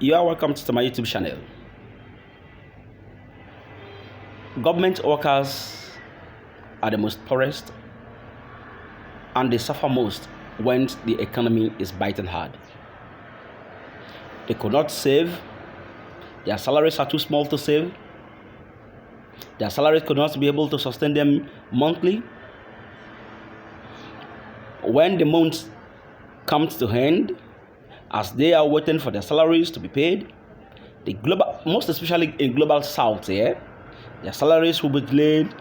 You are welcome to my YouTube channel. Government workers are the most poorest and they suffer most when the economy is biting hard. They could not save, their salaries are too small to save, their salaries could not be able to sustain them monthly. When the month comes to end, as they are waiting for their salaries to be paid, the global, most especially in global south here, their salaries will be delayed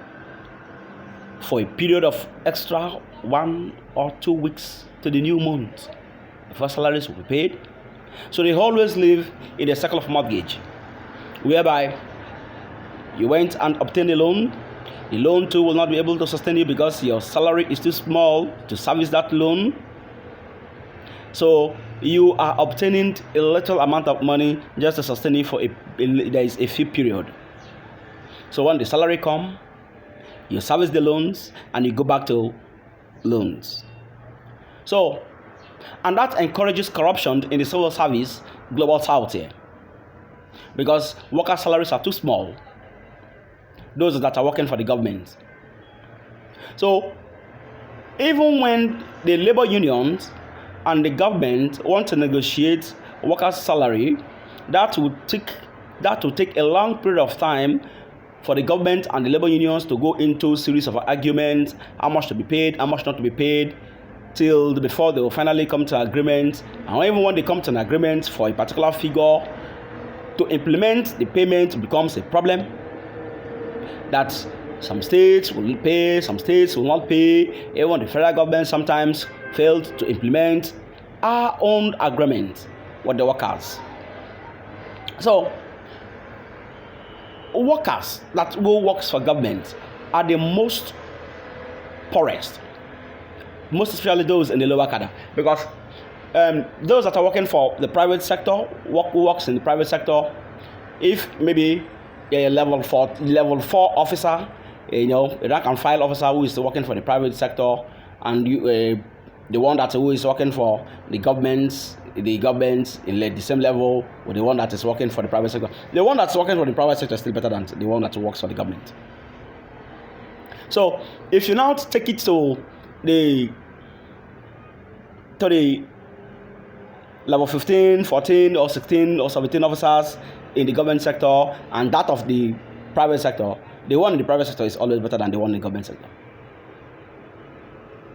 for a period of extra 1 or 2 weeks to the new month before salaries will be paid. So they always live in a cycle of mortgage, whereby you went and obtained a loan. The loan too will not be able to sustain you because your salary is too small to service that loan. So you are obtaining a little amount of money just to sustain it for there is a fee period. So when the salary comes, you service the loans and you go back to loans. So, and that encourages corruption in the civil service global south here, because worker salaries are too small, those that are working for the government. So even when the labor unions and the government want to negotiate workers' salary, that will take a long period of time for the government and the labor unions to go into a series of arguments, how much to be paid, how much not to be paid, till before they will finally come to agreement. And even when they come to an agreement for a particular figure, to implement the payment becomes a problem. That some states will pay, some states will not pay. Even the federal government sometimes failed to implement our own agreement with the workers. So workers that will work for government are the most poorest, most especially those in the lower cadre, because those that are working for the private sector, who works in the private sector, if maybe a level 4 officer, a rank and file officer who is working for the private sector, and the one who is working for the government in the same level with the one that is working for the private sector. The one that's working for the private sector is still better than the one that works for the government. So if you now take it to the level 15, 14, or 16, or 17 officers in the government sector and that of the private sector, the one in the private sector is always better than the one in the government sector.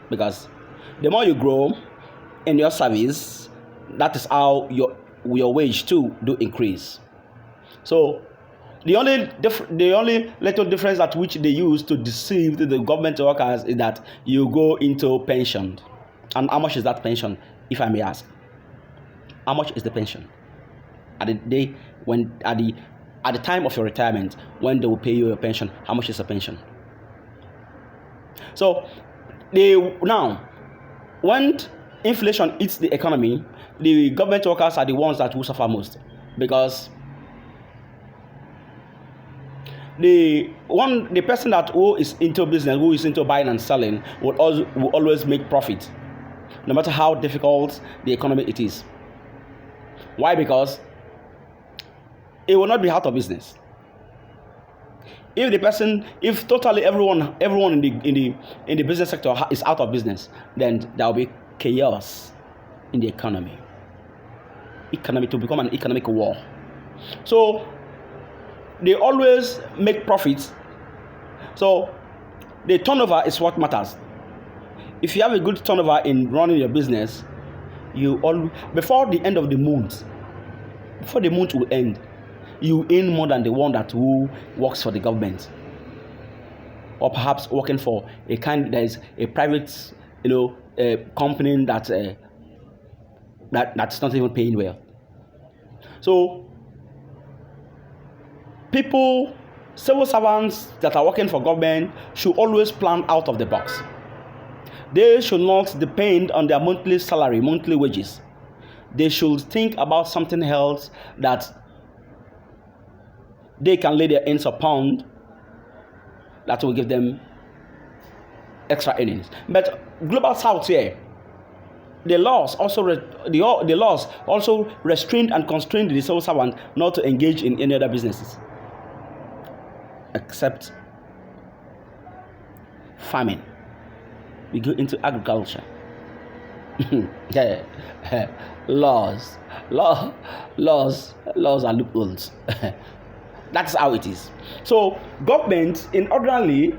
Because the more you grow in your service, that is how your wage too do increase. So the only little difference that which they use to deceive the government workers is that you go into pension. And how much is that pension, if I may ask? How much is the pension? At the time of your retirement, when they will pay you your pension, how much is the pension? So now, when inflation hits the economy, the government workers are the ones that will suffer most, because the person who is into business, who is into buying and selling, will always make profit, no matter how difficult the economy it is. Why? Because it will not be out of business. If totally everyone in the business sector is out of business, then there will be chaos in the economy. To become an economic war. So they always make profits. So the turnover is what matters. If you have a good turnover in running your business, before the end of the month, before the month will end, you earn more than the one who works for the government, or perhaps working for there is a private company that's not even paying well. So civil servants that are working for government should always plan out of the box. They should not depend on their monthly salary, monthly wages. They should think about something else that they can lay their hands upon that will give them extra earnings. But global south here, the laws also restrained and constrained the civil servant not to engage in any other businesses except farming. We go into agriculture. laws are loopholes. That's how it is. So government, in ordinarily,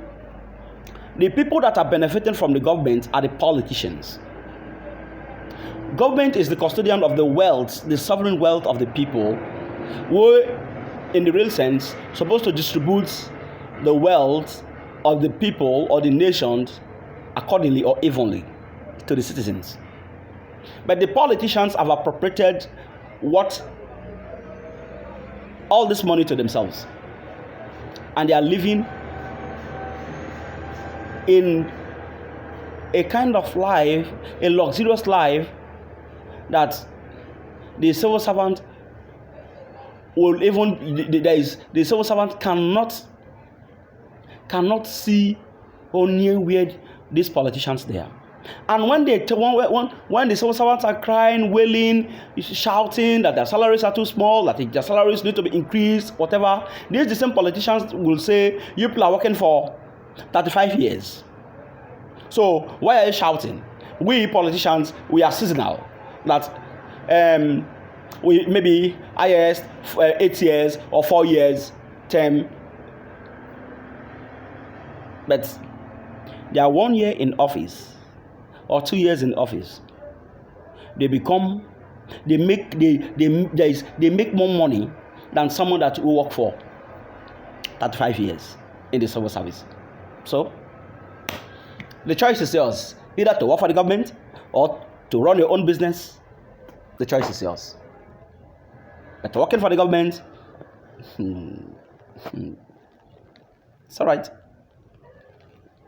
the people that are benefiting from the government are the politicians. Government is the custodian of the wealth, the sovereign wealth of the people, who, in the real sense, supposed to distribute the wealth of the people or the nations accordingly or evenly to the citizens. But the politicians have appropriated all this money to themselves, and they are living in a kind of life, a luxurious life, that the civil servant will the civil servant cannot see or near where these politicians there. And when when the civil servants are crying, wailing, shouting that their salaries are too small, that their salaries need to be increased, whatever, these the same politicians will say, you people are working for 35 years. So why are you shouting? We politicians, we are seasonal. That we maybe highest 8 years or 4 years term, but they are 1 year in office or 2 years in office. They make more money than someone that will work for 35 years in the civil service. So the choice is yours, either to work for the government or to run your own business. The choice is yours. But working for the government, it's all right.